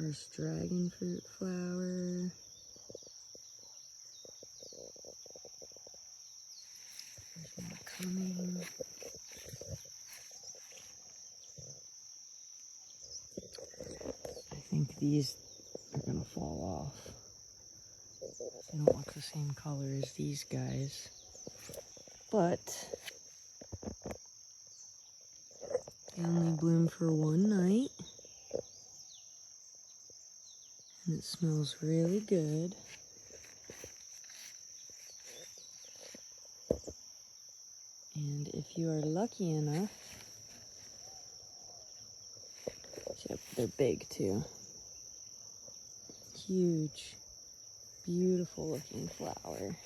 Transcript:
first dragon fruit flower. There's more coming. I think these are gonna fall off. They don't look the same color as these guys. But they only bloom for one night. And it smells really good. And if you are lucky enough, yep, they're big too. Huge, beautiful looking flower.